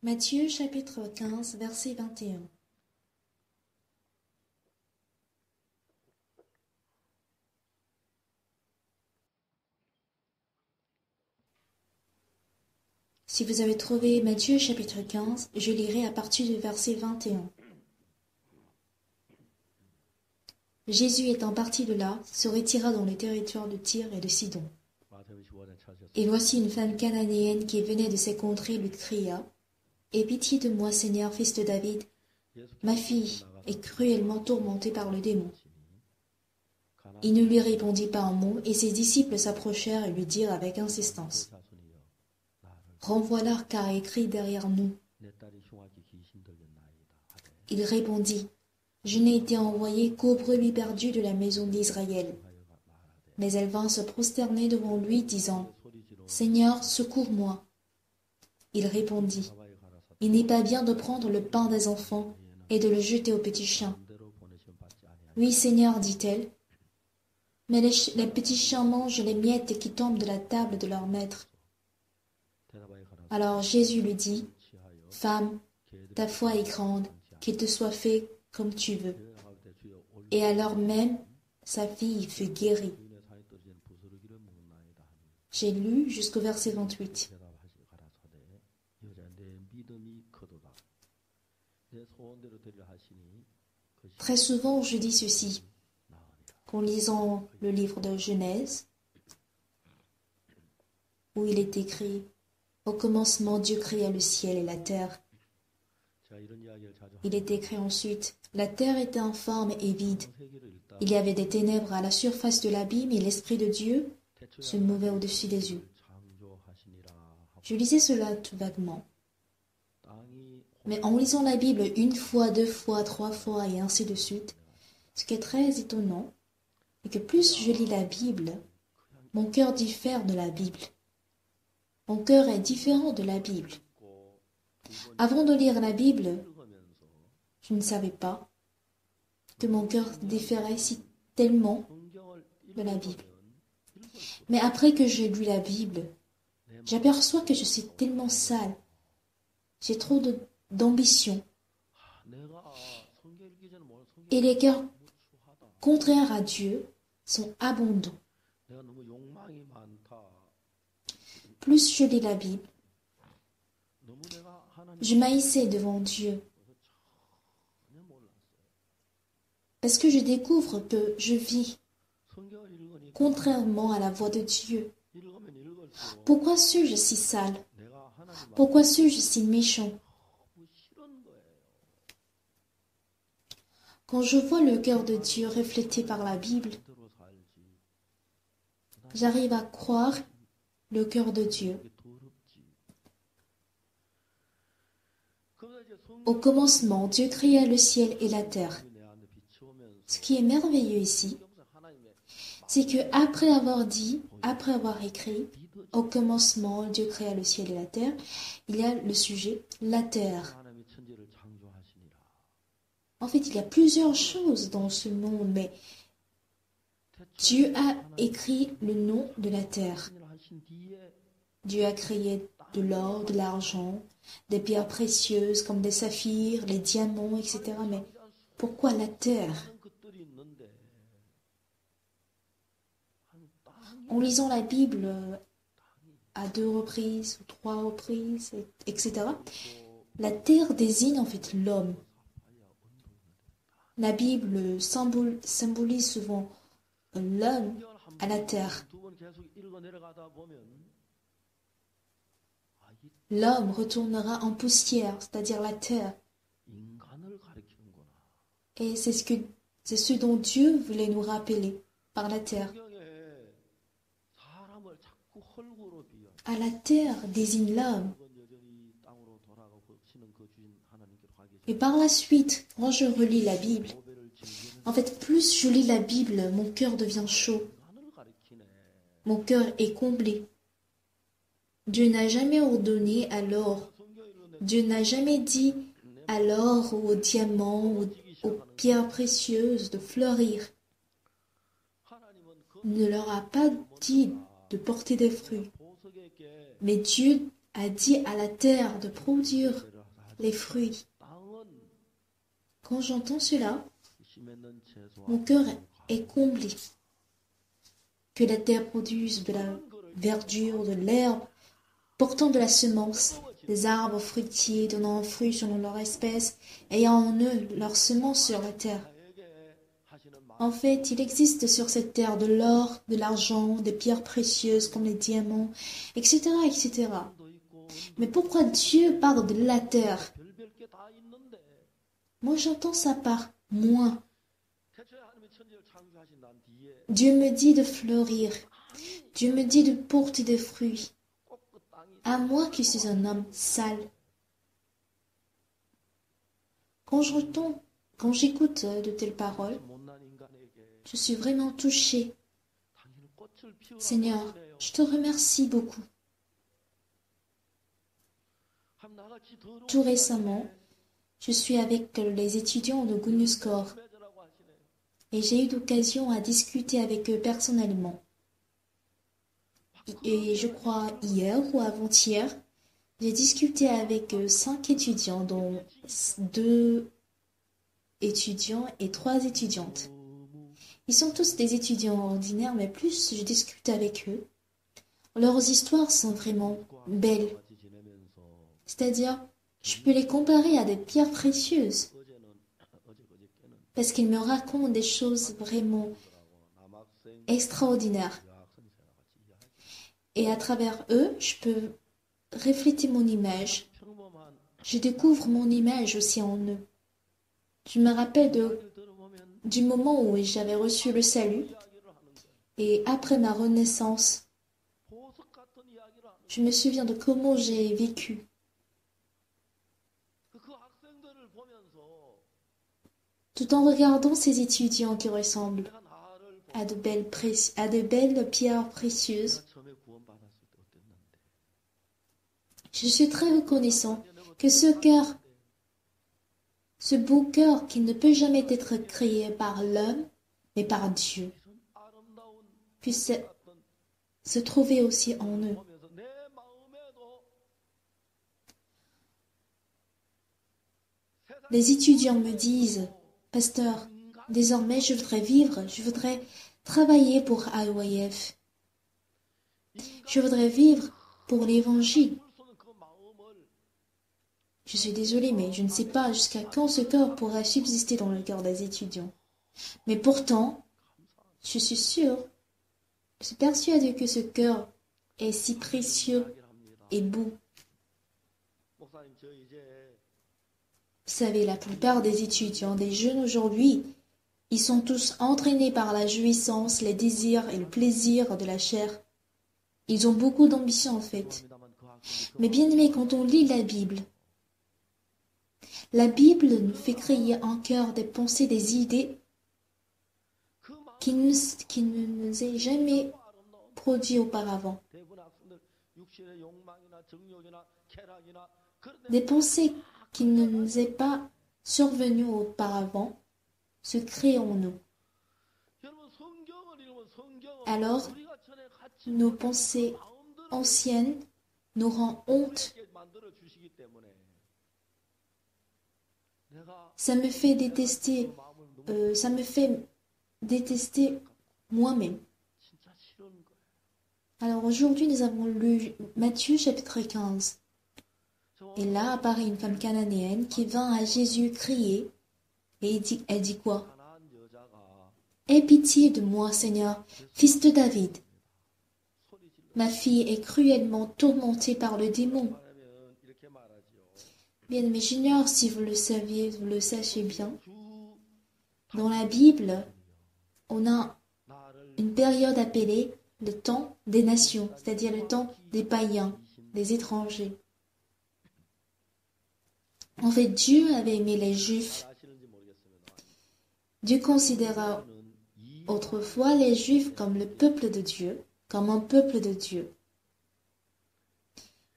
Matthieu chapitre 15, verset 21. Si vous avez trouvé Matthieu chapitre 15, je lirai à partir du verset 21. Jésus étant parti de là, se retira dans les territoires de Tyr et de Sidon. Et voici une femme cananéenne qui venait de ces contrées lui cria : Aie pitié de moi, Seigneur, fils de David. Ma fille est cruellement tourmentée par le démon. Il ne lui répondit pas un mot, et ses disciples s'approchèrent et lui dirent avec insistance : Renvoie-la, car elle crie derrière nous. Il répondit : Je n'ai été envoyé qu'aux brebis perdues de la maison d'Israël. Mais elle vint se prosterner devant lui, disant : Seigneur, secours-moi. Il répondit : Il n'est pas bien de prendre le pain des enfants et de le jeter aux petits chiens. Oui, Seigneur, dit-elle, mais les petits chiens mangent les miettes qui tombent de la table de leur maître. Alors Jésus lui dit : Femme, ta foi est grande, qu'il te soit fait comme tu veux. Et alors même, sa fille fut guérie. J'ai lu jusqu'au verset 28. Très souvent, je dis ceci, qu'en lisant le livre de Genèse, où il est écrit « Au commencement, Dieu créa le ciel et la terre ». Il est écrit ensuite « La terre était informe et vide. Il y avait des ténèbres à la surface de l'abîme et l'Esprit de Dieu se mouvait au-dessus des eaux. » Je lisais cela tout vaguement. Mais en lisant la Bible une fois, deux fois, trois fois et ainsi de suite, ce qui est très étonnant est que plus je lis la Bible, mon cœur diffère de la Bible. Mon cœur est différent de la Bible. Avant de lire la Bible, je ne savais pas que mon cœur différait si tellement de la Bible. Mais après que j'ai lu la Bible, j'aperçois que je suis tellement sale. J'ai trop d'ambition. Et les cœurs contraires à Dieu sont abondants. Plus je lis la Bible, je m'haïssais devant Dieu. Parce que je découvre que je vis contrairement à la voix de Dieu. Pourquoi suis-je si sale? Pourquoi suis-je si méchant? Quand je vois le cœur de Dieu reflété par la Bible, j'arrive à croire le cœur de Dieu. Au commencement, Dieu créa le ciel et la terre. Ce qui est merveilleux ici, c'est que après avoir écrit, au commencement, Dieu créa le ciel et la terre, il y a le sujet, la terre. En fait, il y a plusieurs choses dans ce monde, mais Dieu a écrit le nom de la terre. Dieu a créé de l'or, de l'argent, des pierres précieuses comme des saphirs, les diamants, etc. Mais pourquoi la terre? En lisant la Bible à 2 reprises, ou 3 reprises, etc., la terre désigne en fait l'homme. La Bible symbolise souvent l'homme à la terre. L'homme retournera en poussière, c'est-à-dire la terre. Et c'est ce dont Dieu voulait nous rappeler par la terre. À la terre désigne l'homme. Et par la suite, quand je relis la Bible, en fait, plus je lis la Bible, mon cœur devient chaud. Mon cœur est comblé. Dieu n'a jamais ordonné à l'or. Dieu n'a jamais dit à l'or ou aux diamants ou aux pierres précieuses de fleurir. Il ne leur a pas dit de porter des fruits. Mais Dieu a dit à la terre de produire les fruits. Quand j'entends cela, mon cœur est comblé. Que la terre produise de la verdure, de l'herbe, portant de la semence, des arbres fruitiers donnant un fruit selon leur espèce, ayant en eux leur semence sur la terre. En fait, il existe sur cette terre de l'or, de l'argent, des pierres précieuses comme les diamants, etc., etc. Mais pourquoi Dieu parle de la terre? Moi, j'entends ça par moi. Dieu me dit de fleurir. Dieu me dit de porter des fruits. À moi qui suis un homme sale. Quand j'écoute de telles paroles, je suis vraiment touchée. Seigneur, je te remercie beaucoup. Tout récemment, je suis avec les étudiants de Gounuscore et j'ai eu l'occasion à discuter avec eux personnellement. Et je crois hier ou avant-hier, j'ai discuté avec 5 étudiants, dont 2 étudiants et 3 étudiantes. Ils sont tous des étudiants ordinaires, mais plus je discute avec eux, leurs histoires sont vraiment belles. C'est-à-dire, je peux les comparer à des pierres précieuses, parce qu'ils me racontent des choses vraiment extraordinaires. Et à travers eux, je peux refléter mon image. Je découvre mon image aussi en eux. Je me rappelle du moment où j'avais reçu le salut et après ma renaissance, je me souviens de comment j'ai vécu. Tout en regardant ces étudiants qui ressemblent à de belles pierres précieuses, je suis très reconnaissant que ce cœur, ce beau cœur qui ne peut jamais être créé par l'homme, mais par Dieu, puisse se trouver aussi en eux. Les étudiants me disent, Pasteur, désormais je voudrais travailler pour IYF. Je voudrais vivre pour l'Évangile. Je suis désolée, mais je ne sais pas jusqu'à quand ce cœur pourra subsister dans le cœur des étudiants. Mais pourtant, je suis persuadée que ce cœur est si précieux et beau. Vous savez, la plupart des étudiants, des jeunes aujourd'hui, ils sont tous entraînés par la jouissance, les désirs et le plaisir de la chair. Ils ont beaucoup d'ambition en fait. Mais bien aimé, quand on lit la Bible nous fait créer en cœur des pensées, des idées qui ne nous aient jamais produit auparavant. Des pensées qui ne nous aient pas survenues auparavant se créent en nous. Alors, nos pensées anciennes nous rendent honte. Ça me fait détester moi-même. Alors aujourd'hui, nous avons lu Matthieu chapitre 15. Et là apparaît une femme cananéenne qui vint à Jésus crier. Et elle dit quoi? Aie pitié de moi, Seigneur, fils de David. Ma fille est cruellement tourmentée par le démon. Bien, mais j'ignore si vous le saviez, vous le sachez bien. Dans la Bible, on a une période appelée le temps des nations, c'est-à-dire le temps des païens, des étrangers. En fait, Dieu avait aimé les Juifs. Dieu considéra autrefois les Juifs comme le peuple de Dieu, comme un peuple de Dieu.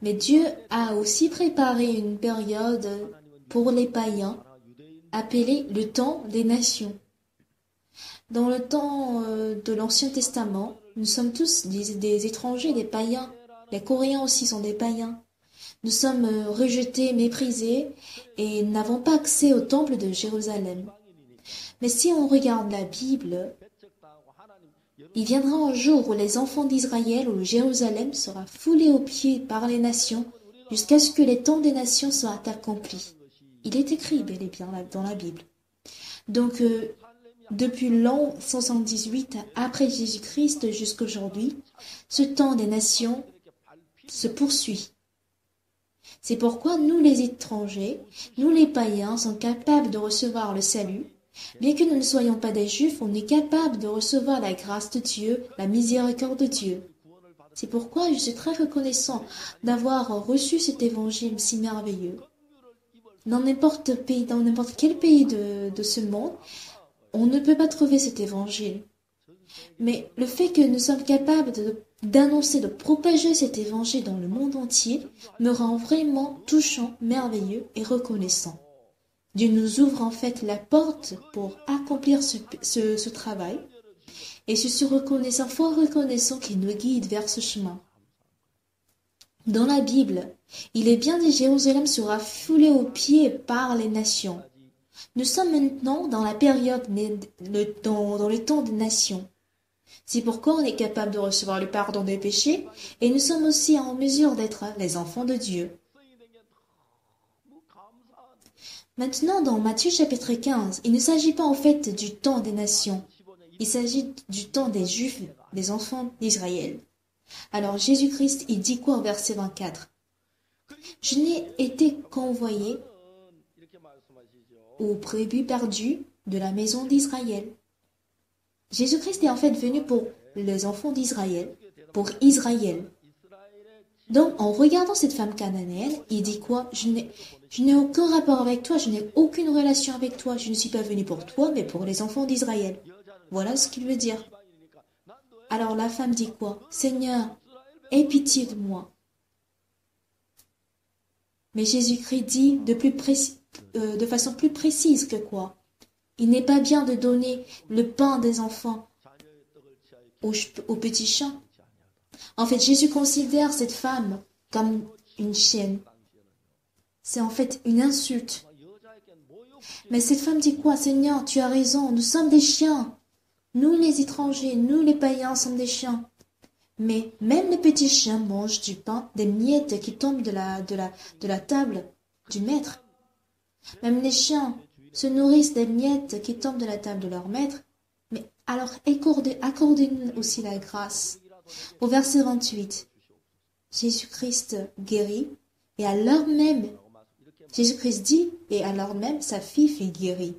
Mais Dieu a aussi préparé une période pour les païens, appelée le temps des nations. Dans le temps de l'Ancien Testament, nous sommes tous des étrangers, des païens. Les Coréens aussi sont des païens. Nous sommes rejetés, méprisés et n'avons pas accès au temple de Jérusalem. Mais si on regarde la Bible, il viendra un jour où les enfants d'Israël, où Jérusalem sera foulé aux pieds par les nations, jusqu'à ce que les temps des nations soient accomplis. Il est écrit bel et bien dans la Bible. Donc, depuis l'an 78 après Jésus-Christ jusqu'à aujourd'hui, ce temps des nations se poursuit. C'est pourquoi nous les étrangers, nous les païens, sommes capables de recevoir le salut. Bien que nous ne soyons pas des Juifs, on est capable de recevoir la grâce de Dieu, la miséricorde de Dieu. C'est pourquoi je suis très reconnaissant d'avoir reçu cet évangile si merveilleux. Dans n'importe quel pays de ce monde, on ne peut pas trouver cet évangile. Mais le fait que nous sommes capables d'annoncer, de propager cet évangile dans le monde entier me rend vraiment touchant, merveilleux et reconnaissant. Dieu nous ouvre en fait la porte pour accomplir ce travail et je suis reconnaissant, fort reconnaissant qu'il nous guide vers ce chemin. Dans la Bible, il est bien dit Jérusalem sera foulée aux pieds par les nations. Nous sommes maintenant dans la période, dans le temps des nations. C'est pourquoi on est capable de recevoir le pardon des péchés et nous sommes aussi en mesure d'être les enfants de Dieu. Maintenant, dans Matthieu chapitre 15, il ne s'agit pas en fait du temps des nations. Il s'agit du temps des Juifs, des enfants d'Israël. Alors Jésus-Christ, il dit quoi au verset 24? Je n'ai été qu'envoyé aux brebis perdues de la maison d'Israël. Jésus-Christ est en fait venu pour les enfants d'Israël, pour Israël. Donc, en regardant cette femme cananéenne, il dit quoi? Je n'ai aucun rapport avec toi, je n'ai aucune relation avec toi, je ne suis pas venu pour toi, mais pour les enfants d'Israël. Voilà ce qu'il veut dire. Alors la femme dit quoi? Seigneur, aie pitié de moi. Mais Jésus-Christ dit de façon plus précise que quoi? Il n'est pas bien de donner le pain des enfants aux petits chiens. En fait, Jésus considère cette femme comme une chienne. C'est en fait une insulte. Mais cette femme dit quoi? Seigneur, tu as raison, nous sommes des chiens. Nous les étrangers, nous les païens sommes des chiens. Mais même les petits chiens mangent du pain, des miettes qui tombent de la table du maître. Même les chiens se nourrissent des miettes qui tombent de la table de leur maître. Mais alors accordez-nous aussi la grâce. Au verset 28, Jésus-Christ guérit, et à l'heure même, Jésus-Christ dit, et à l'heure même, sa fille fut guérie.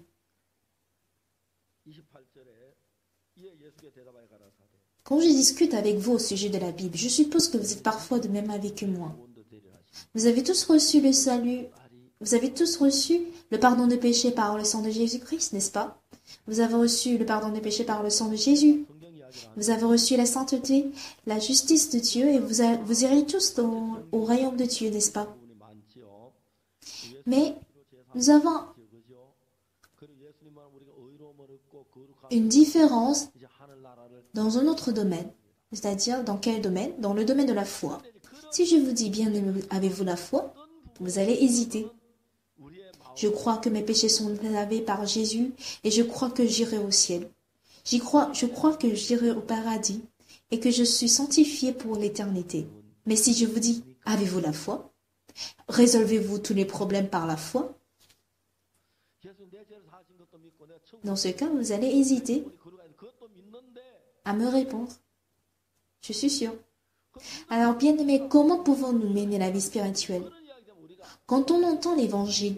Quand je discute avec vous au sujet de la Bible, je suppose que vous êtes parfois de même avis que moi. Vous avez tous reçu le salut, vous avez tous reçu le pardon des péchés par le sang de Jésus-Christ, n'est-ce pas? Vous avez reçu le pardon des péchés par le sang de Jésus. Vous avez reçu la sainteté, la justice de Dieu et vous irez tous au royaume de Dieu, n'est-ce pas? Mais nous avons une différence dans un autre domaine. C'est-à-dire, dans quel domaine? Dans le domaine de la foi. Si je vous dis, bien, avez-vous la foi? Vous allez hésiter. Je crois que mes péchés sont lavés par Jésus et je crois que j'irai au ciel. Je crois que j'irai au paradis et que je suis sanctifié pour l'éternité. Mais si je vous dis, avez-vous la foi? Résolvez-vous tous les problèmes par la foi? Dans ce cas, vous allez hésiter à me répondre. Je suis sûre. Alors, bien-aimés, comment pouvons-nous mener la vie spirituelle? Quand on entend l'évangile,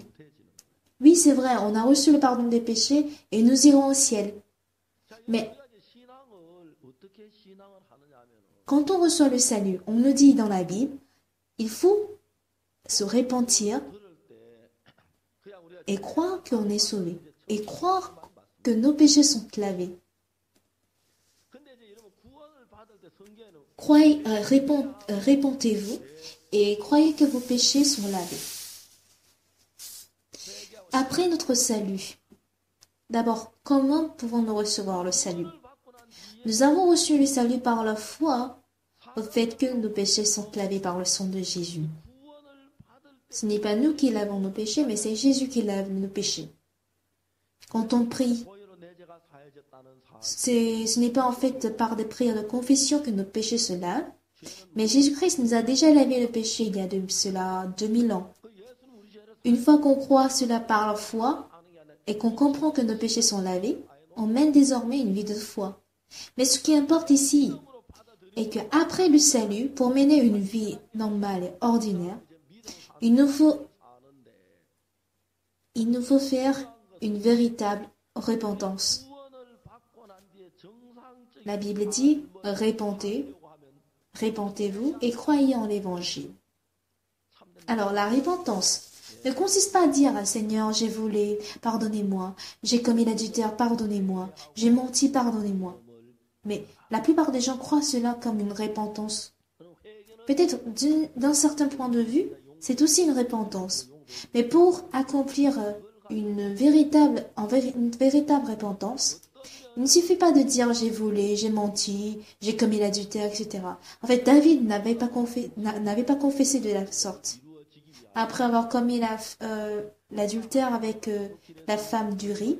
oui, c'est vrai, on a reçu le pardon des péchés et nous irons au ciel. Mais quand on reçoit le salut, on nous dit dans la Bible, il faut se repentir et croire qu'on est sauvé, et croire que nos péchés sont lavés. Répentez-vous et croyez que vos péchés sont lavés. Après notre salut, d'abord, comment pouvons-nous recevoir le salut? Nous avons reçu le salut par la foi au fait que nos péchés sont lavés par le sang de Jésus. Ce n'est pas nous qui lavons nos péchés, mais c'est Jésus qui lave nos péchés. Quand on prie, ce n'est pas en fait par des prières de confession que nos péchés se lavent, mais Jésus-Christ nous a déjà lavé le péché il y a de cela 2000 ans. Une fois qu'on croit cela par la foi et qu'on comprend que nos péchés sont lavés, on mène désormais une vie de foi. Mais ce qui importe ici est qu'après le salut, pour mener une vie normale et ordinaire, il nous faut faire une véritable repentance. La Bible dit, répentez-vous et croyez en l'Évangile. Alors, la repentance ne consiste pas à dire « Seigneur, j'ai volé, pardonnez-moi, j'ai commis l'adultère, pardonnez-moi, j'ai menti, pardonnez-moi ». Mais la plupart des gens croient cela comme une repentance. Peut-être d'un certain point de vue, c'est aussi une repentance. Mais pour accomplir une véritable repentance, il ne suffit pas de dire j'ai volé, j'ai menti, j'ai commis l'adultère, etc. En fait, David n'avait pas confessé de la sorte. Après avoir commis l'adultère avec la femme d'Uri,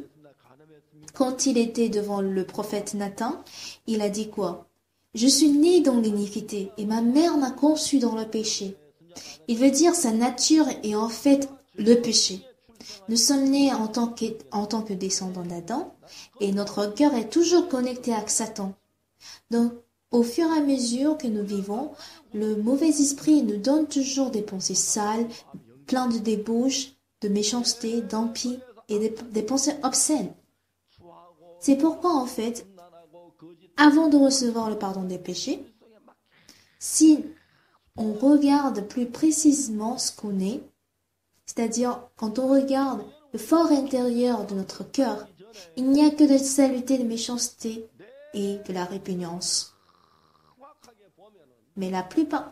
quand il était devant le prophète Nathan, il a dit quoi? Je suis né dans l'iniquité et ma mère m'a conçu dans le péché. Il veut dire sa nature est en fait le péché. Nous sommes nés en tant que descendants d'Adam et notre cœur est toujours connecté à Satan. Donc, au fur et à mesure que nous vivons, le mauvais esprit nous donne toujours des pensées sales, pleines de débauche, de méchanceté, d'empire et des pensées obscènes. C'est pourquoi, en fait, avant de recevoir le pardon des péchés, si on regarde plus précisément ce qu'on est, c'est-à-dire quand on regarde le fort intérieur de notre cœur, il n'y a que de saleté, de méchanceté et de la répugnance. Mais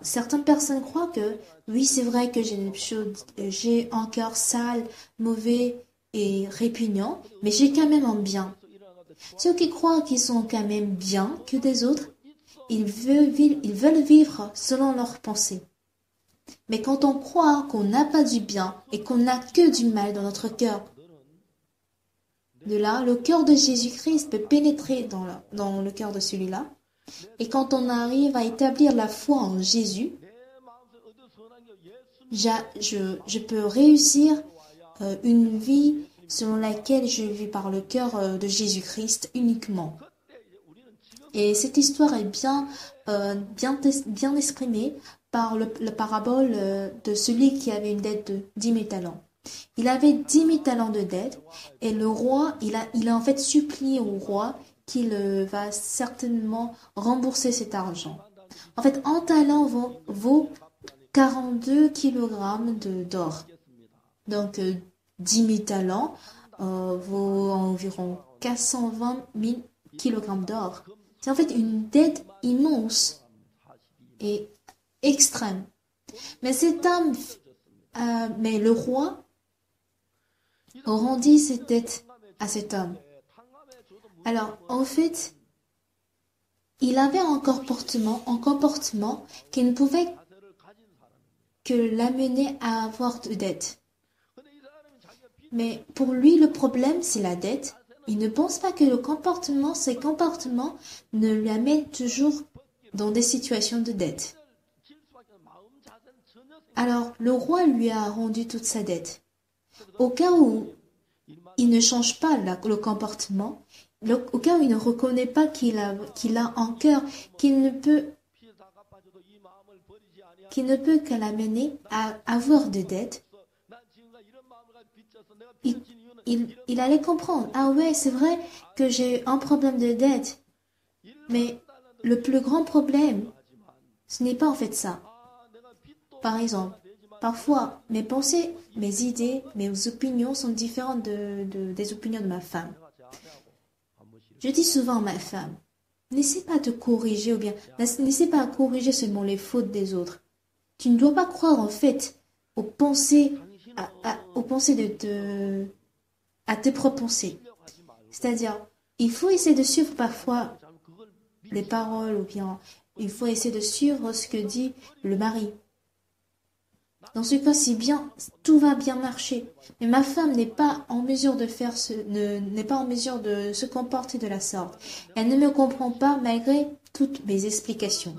certaines personnes croient que oui, c'est vrai que j'ai un cœur sale, mauvais et répugnant, mais j'ai quand même un bien. Ceux qui croient qu'ils sont quand même bien que des autres, ils veulent vivre selon leurs pensées. Mais quand on croit qu'on n'a pas du bien et qu'on n'a que du mal dans notre cœur, de là, le cœur de Jésus-Christ peut pénétrer dans le cœur de celui-là. Et quand on arrive à établir la foi en Jésus, je peux réussir une vie selon laquelle je vis par le cœur de Jésus-Christ uniquement. Et cette histoire est bien exprimée par la parabole de celui qui avait une dette de 10 000 talents. Il avait 10 000 talents de dette et le roi, il a en fait supplié au roi qu'il va certainement rembourser cet argent. En fait, un talent vaut 42 kilogrammes d'or. Donc, 10 000 talents vaut environ 420 000 kilogrammes d'or. C'est en fait une dette immense et extrême. Mais mais le roi rendit cette dette à cet homme. Alors, en fait, il avait un comportement qui ne pouvait que l'amener à avoir de dette. Mais pour lui, le problème, c'est la dette. Il ne pense pas que ces comportements ne lui amènent toujours dans des situations de dette. Alors, le roi lui a rendu toute sa dette. Au cas où il ne change pas le comportement, au cas où il ne reconnaît pas qu'il a un cœur qu'il ne peut que l'amener à avoir des dettes, il allait comprendre. Ah ouais, c'est vrai que j'ai un problème de dette. Mais le plus grand problème, ce n'est pas en fait ça. Par exemple, parfois, mes pensées, mes idées, mes opinions sont différentes des opinions de ma femme. Je dis souvent à ma femme, n'essaie pas de corriger ou bien n'essaie pas de corriger seulement les fautes des autres. Tu ne dois pas croire en fait aux pensées, à tes propres pensées. C'est-à-dire, il faut essayer de suivre parfois les paroles ou bien il faut essayer de suivre ce que dit le mari. Dans ce cas, si bien, tout va bien marcher. Mais ma femme n'est pas en mesure de n'est pas en mesure de se comporter de la sorte. Elle ne me comprend pas malgré toutes mes explications.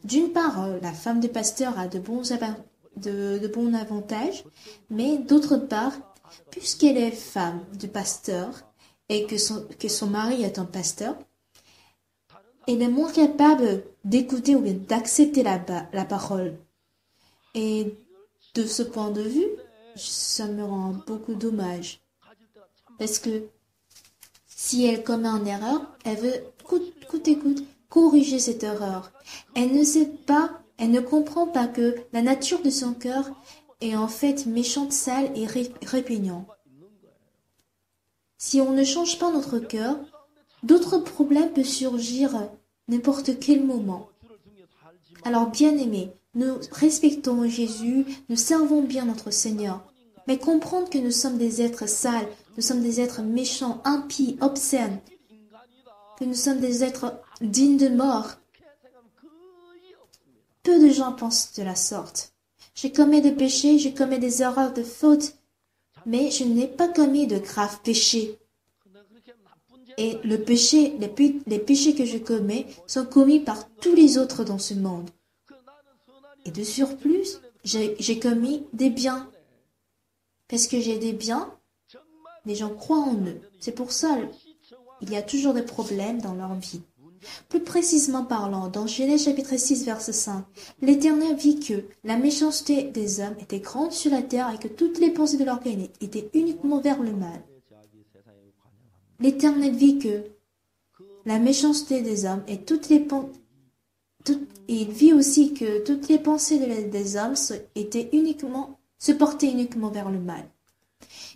D'une part, la femme de pasteur a de bons avantages, mais d'autre part, puisqu'elle est femme de pasteur et que son mari est un pasteur, elle est moins capable d'écouter ou bien d'accepter la parole. Et de ce point de vue, ça me rend beaucoup dommage. Parce que si elle commet une erreur, elle veut coûte et coûte corriger cette erreur. Elle ne sait pas, elle ne comprend pas que la nature de son cœur est en fait méchante, sale et répugnante. Si on ne change pas notre cœur, d'autres problèmes peuvent surgir à n'importe quel moment. Alors, bien-aimés, nous respectons Jésus, nous servons bien notre Seigneur. Mais comprendre que nous sommes des êtres sales, nous sommes des êtres méchants, impies, obscènes, que nous sommes des êtres dignes de mort. Peu de gens pensent de la sorte. Je commets des péchés, je commets des erreurs de fautes, mais je n'ai pas commis de graves péchés. Et les péchés que je commets sont commis par tous les autres dans ce monde. Et de surplus, j'ai commis des biens. Parce que j'ai des biens, les gens croient en eux. C'est pour ça il y a toujours des problèmes dans leur vie. Plus précisément parlant, dans Genèse chapitre 6, verset 5, l'Éternel vit que la méchanceté des hommes était grande sur la terre et que toutes les pensées de leur cœur étaient uniquement vers le mal. L'Éternel vit que la méchanceté des hommes et il vit aussi que toutes les pensées des hommes se portaient uniquement vers le mal.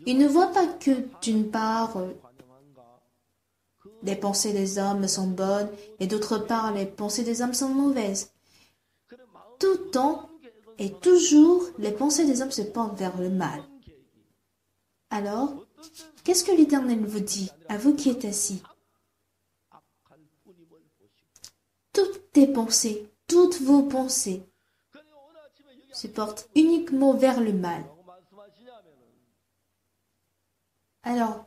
Il ne voit pas que, d'une part, les pensées des hommes sont bonnes et d'autre part, les pensées des hommes sont mauvaises. Tout le temps et toujours, les pensées des hommes se portent vers le mal. Alors, qu'est-ce que l'Éternel vous dit, à vous qui êtes assis? Toutes vos pensées se portent uniquement vers le mal. Alors,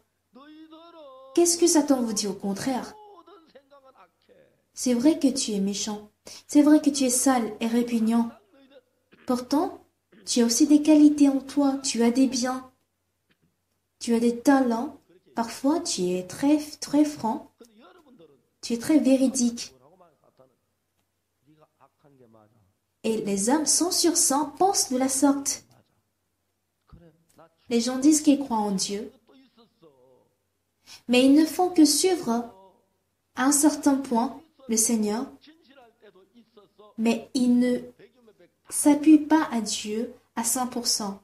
qu'est-ce que Satan vous dit au contraire? C'est vrai que tu es méchant. C'est vrai que tu es sale et répugnant. Pourtant, tu as aussi des qualités en toi. Tu as des biens. Tu as des talents. Parfois, tu es très, très franc. Tu es très véridique. Et les hommes, 100 sur 100, pensent de la sorte. Les gens disent qu'ils croient en Dieu, mais ils ne font que suivre à un certain point le Seigneur, mais ils ne s'appuient pas à Dieu à 100%.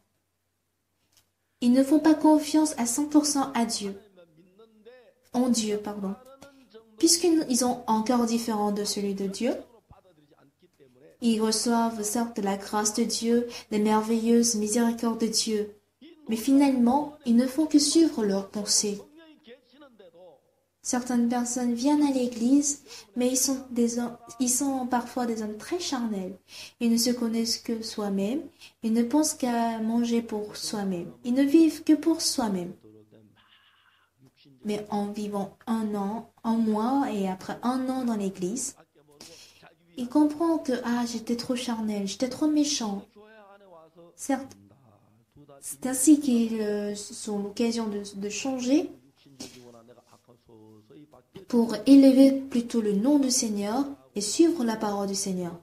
Ils ne font pas confiance à 100% à Dieu, en Dieu, pardon. Puisqu'ils sont encore différents de celui de Dieu, ils reçoivent certes la grâce de Dieu, les merveilleuses miséricordes de Dieu, mais finalement, ils ne font que suivre leurs pensées. Certaines personnes viennent à l'église, mais ils sont parfois des hommes très charnels. Ils ne se connaissent que soi-même, ils ne pensent qu'à manger pour soi-même, ils ne vivent que pour soi-même. Mais en vivant un mois et après un an dans l'église, il comprend que j'étais trop charnel, j'étais trop méchant. Certes, c'est ainsi qu'ils ont l'occasion de changer pour élever plutôt le nom du Seigneur et suivre la parole du Seigneur.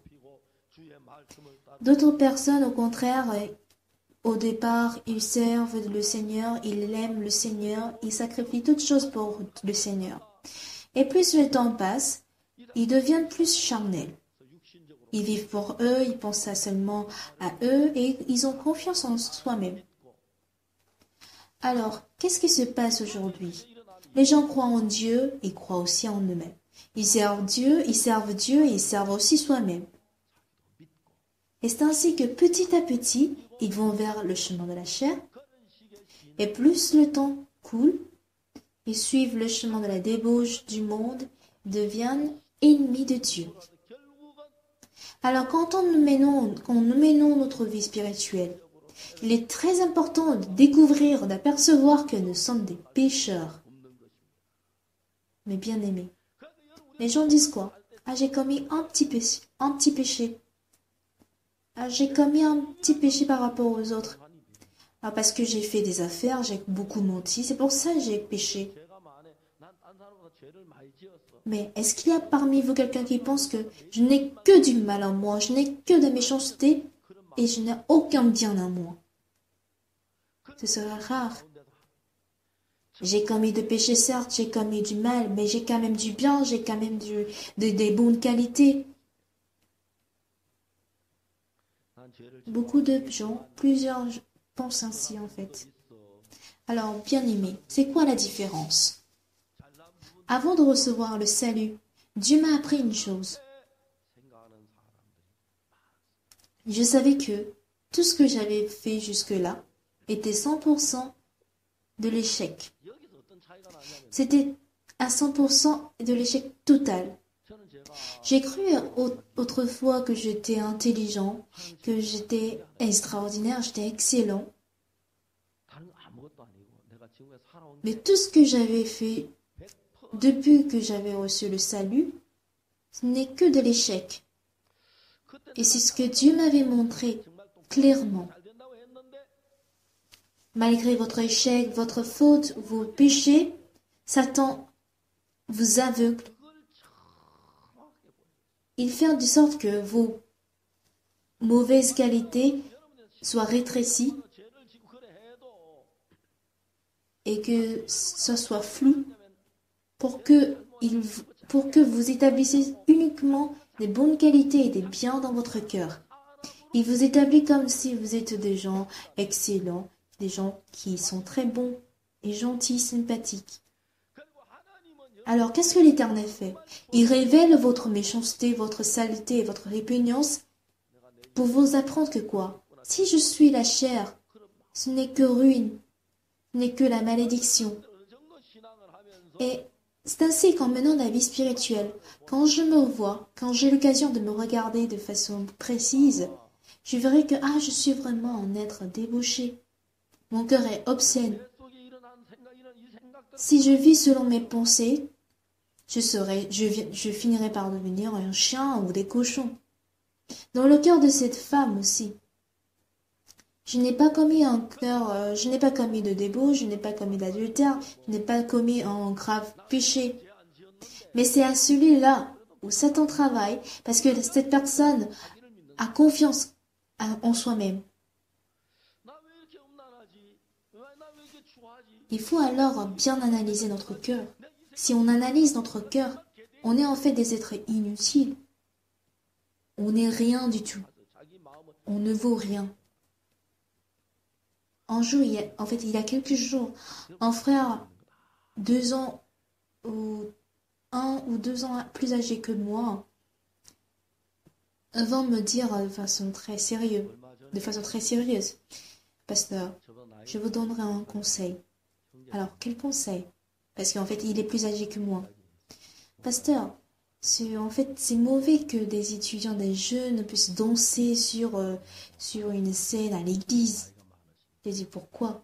D'autres personnes, au contraire, au départ, ils servent le Seigneur, ils aiment le Seigneur, ils sacrifient toutes choses pour le Seigneur. Et plus le temps passe, ils deviennent plus charnels. Ils vivent pour eux, ils pensent seulement à eux et ils ont confiance en soi-même. Alors, qu'est-ce qui se passe aujourd'hui? Les gens croient en Dieu et croient aussi en eux-mêmes. Ils servent Dieu et ils servent aussi soi-même. Et c'est ainsi que petit à petit, ils vont vers le chemin de la chair. Et plus le temps coule, ils suivent le chemin de la débauche du monde, deviennent ennemis de Dieu. Alors quand nous menons notre vie spirituelle, il est très important de découvrir, d'apercevoir que nous sommes des pécheurs. Mais bien aimés, les gens disent quoi? Ah, j'ai commis un petit péché. Ah, j'ai commis un petit péché par rapport aux autres. Ah, parce que j'ai fait des affaires, j'ai beaucoup menti, c'est pour ça que j'ai péché. Mais est-ce qu'il y a parmi vous quelqu'un qui pense que je n'ai que du mal en moi, je n'ai que de méchanceté et je n'ai aucun bien en moi? Ce serait rare. J'ai commis de péchés, certes, j'ai commis du mal, mais j'ai quand même du bien, j'ai quand même des bonnes qualités. Beaucoup de gens, plusieurs pensent ainsi en fait. Alors, bien aimé, c'est quoi la différence? Avant de recevoir le salut, Dieu m'a appris une chose. Je savais que tout ce que j'avais fait jusque-là était 100% de l'échec. C'était à 100% de l'échec total. J'ai cru autrefois que j'étais intelligent, que j'étais extraordinaire, j'étais excellent. Mais tout ce que j'avais fait depuis que j'avais reçu le salut, ce n'est que de l'échec. Et c'est ce que Dieu m'avait montré clairement. Malgré votre échec, votre faute, vos péchés, Satan vous aveugle. Il fait de sorte que vos mauvaises qualités soient rétrécies et que ça soit flou pour que vous établissiez uniquement des bonnes qualités et des biens dans votre cœur. Il vous établit comme si vous êtes des gens excellents, des gens qui sont très bons et gentils, sympathiques. Alors, qu'est-ce que l'Éternel fait? Il révèle votre méchanceté, votre saleté et votre répugnance pour vous apprendre que quoi? Si je suis la chair, ce n'est que ruine, ce n'est que la malédiction. Et c'est ainsi qu'en menant la vie spirituelle, quand je me vois, quand j'ai l'occasion de me regarder de façon précise, je verrai que je suis vraiment un être débauché. Mon cœur est obscène. Si je vis selon mes pensées, je finirai par devenir un chien ou des cochons. Dans le cœur de cette femme aussi, je n'ai pas commis de débauche, je n'ai pas commis d'adultère, je n'ai pas commis un grave péché. Mais c'est à celui-là où Satan travaille, parce que cette personne a confiance en soi-même. Il faut alors bien analyser notre cœur. Si on analyse notre cœur, on est en fait des êtres inutiles. On n'est rien du tout. On ne vaut rien. Il y a quelques jours, un frère, 2 ans ou 1 ou 2 ans plus âgé que moi, vint me dire de façon très sérieuse, Pasteur, je vous donnerai un conseil. Alors, quel conseil? Parce qu'en fait, il est plus âgé que moi. Pasteur, c'est mauvais que des étudiants, des jeunes puissent danser sur une scène à l'église. J'ai dit pourquoi?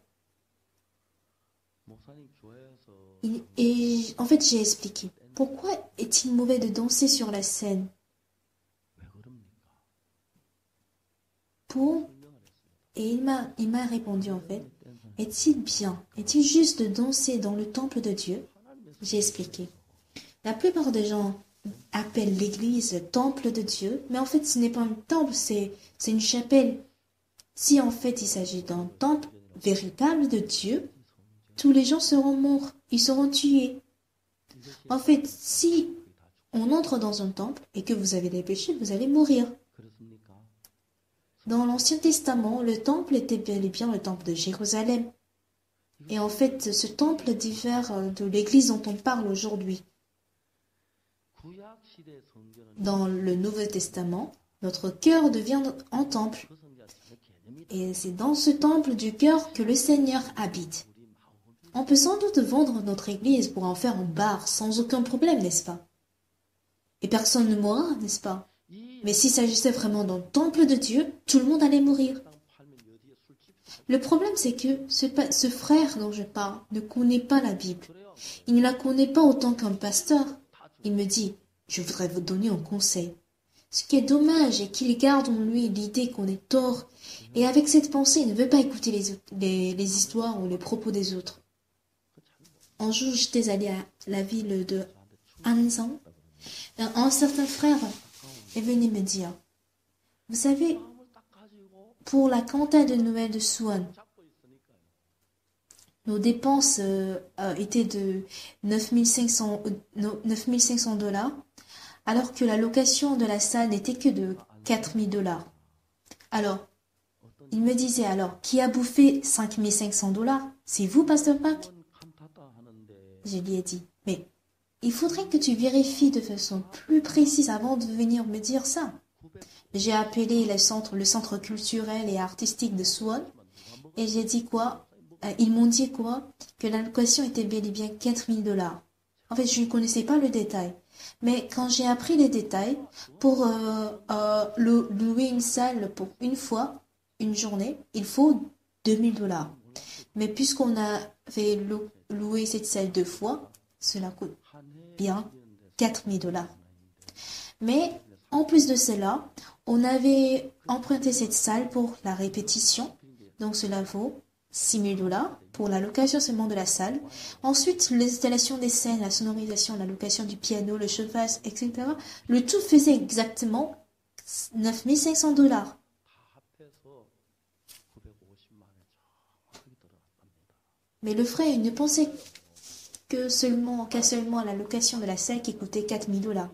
Et en fait, j'ai expliqué. Pourquoi est-il mauvais de danser sur la scène? Et il m'a répondu en fait. Est-il juste de danser dans le temple de Dieu? J'ai expliqué. La plupart des gens appellent l'église temple de Dieu, mais en fait ce n'est pas un temple, c'est une chapelle. Si en fait il s'agit d'un temple véritable de Dieu, tous les gens seront morts, ils seront tués. En fait, si on entre dans un temple et que vous avez des péchés, vous allez mourir. Dans l'Ancien Testament, le temple était bel et bien le temple de Jérusalem. Et en fait, ce temple diffère de l'église dont on parle aujourd'hui. Dans le Nouveau Testament, notre cœur devient un temple. Et c'est dans ce temple du cœur que le Seigneur habite. On peut sans doute vendre notre église pour en faire un bar sans aucun problème, n'est-ce pas? Et personne ne mourra, n'est-ce pas? Mais s'il s'agissait vraiment d'un temple de Dieu, tout le monde allait mourir. Le problème, c'est que ce frère dont je parle ne connaît pas la Bible. Il ne la connaît pas autant qu'un pasteur. Il me dit, je voudrais vous donner un conseil. Ce qui est dommage est qu'il garde en lui l'idée qu'on est tort. Et avec cette pensée, il ne veut pas écouter les histoires ou les propos des autres. Un jour, j'étais allée à la ville de Ansan. Un certain frère est venu me dire, vous savez, pour la cantate de Noël de Swan, nos dépenses étaient de 9500 $, alors que la location de la salle n'était que de 4000 $. Alors, il me disait alors, qui a bouffé 5500 $? C'est vous, Pasteur Pac? Je lui ai dit, mais il faudrait que tu vérifies de façon plus précise avant de venir me dire ça. J'ai appelé le centre culturel et artistique de Swan et j'ai dit quoi? Ils m'ont dit quoi? Que la location était bel et bien 4000 $. En fait, je ne connaissais pas le détail. Mais quand j'ai appris les détails, pour louer une salle pour une fois, une journée, il faut 2000 $. Mais puisqu'on avait loué cette salle 2 fois, cela coûte bien 4000 $. Mais en plus de cela, on avait emprunté cette salle pour la répétition, donc cela vaut 6000 $ pour la location seulement de la salle. Ensuite, l'installation des scènes, la sonorisation, la location du piano, le chauffage, etc. Le tout faisait exactement 9500 $. Mais le frère, il ne pensait qu'à seulement la location de la salle qui coûtait 4000 $.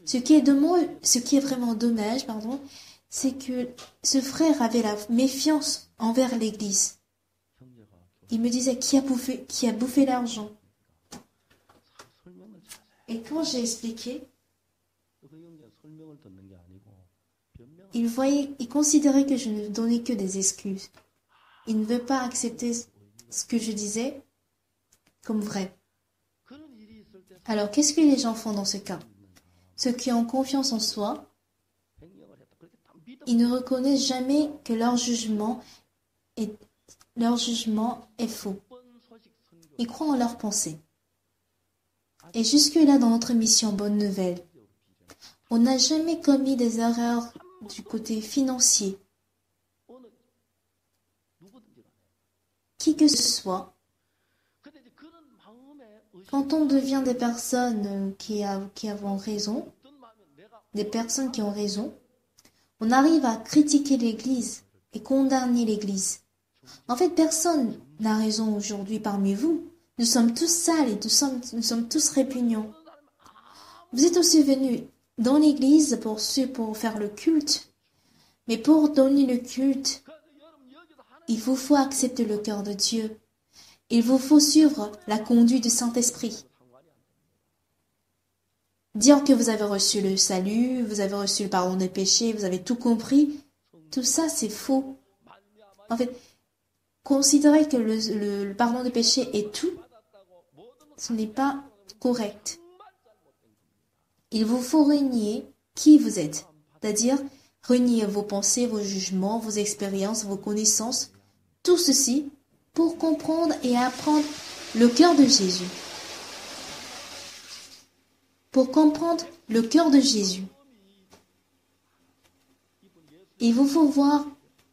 Ce qui est vraiment dommage, c'est que ce frère avait la méfiance envers l'Église. Il me disait qui a bouffé l'argent. Et quand j'ai expliqué, il considérait que je ne donnais que des excuses. Il ne veut pas accepter ce que je disais comme vrai. Alors, qu'est-ce que les gens font dans ce cas? Ceux qui ont confiance en soi, ils ne reconnaissent jamais que leur jugement est faux. Ils croient en leurs pensées. Et jusque-là, dans notre mission Bonne Nouvelle, on n'a jamais commis des erreurs du côté financier. Qui que ce soit, quand on devient des personnes qui ont raison, des personnes qui ont raison, on arrive à critiquer l'Église et condamner l'Église. En fait, personne n'a raison aujourd'hui parmi vous. Nous sommes tous sales et nous sommes tous répugnants. Vous êtes aussi venus dans l'Église pour faire le culte. Mais pour donner le culte, il vous faut accepter le cœur de Dieu. Il vous faut suivre la conduite du Saint-Esprit. Dire que vous avez reçu le salut, vous avez reçu le pardon des péchés, vous avez tout compris, tout ça c'est faux. En fait, considérer que le pardon des péchés est tout, ce n'est pas correct. Il vous faut renier qui vous êtes, c'est-à-dire renier vos pensées, vos jugements, vos expériences, vos connaissances, tout ceci pour comprendre et apprendre le cœur de Jésus. Pour comprendre le cœur de Jésus, il vous faut voir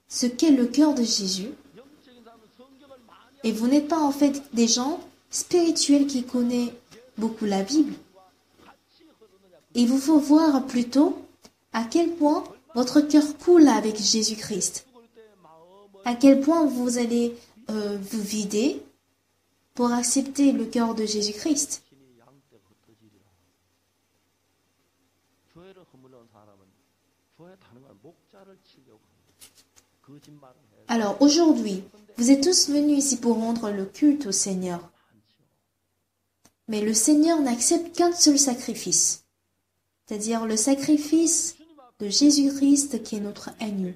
ce qu'est le cœur de Jésus. Et vous n'êtes pas en fait des gens spirituels qui connaissent beaucoup la Bible. Il vous faut voir plutôt à quel point votre cœur coule avec Jésus-Christ. À quel point vous allez vous vider pour accepter le cœur de Jésus-Christ. Alors aujourd'hui, vous êtes tous venus ici pour rendre le culte au Seigneur. Mais le Seigneur n'accepte qu'un seul sacrifice, c'est-à-dire le sacrifice de Jésus-Christ qui est notre agneau.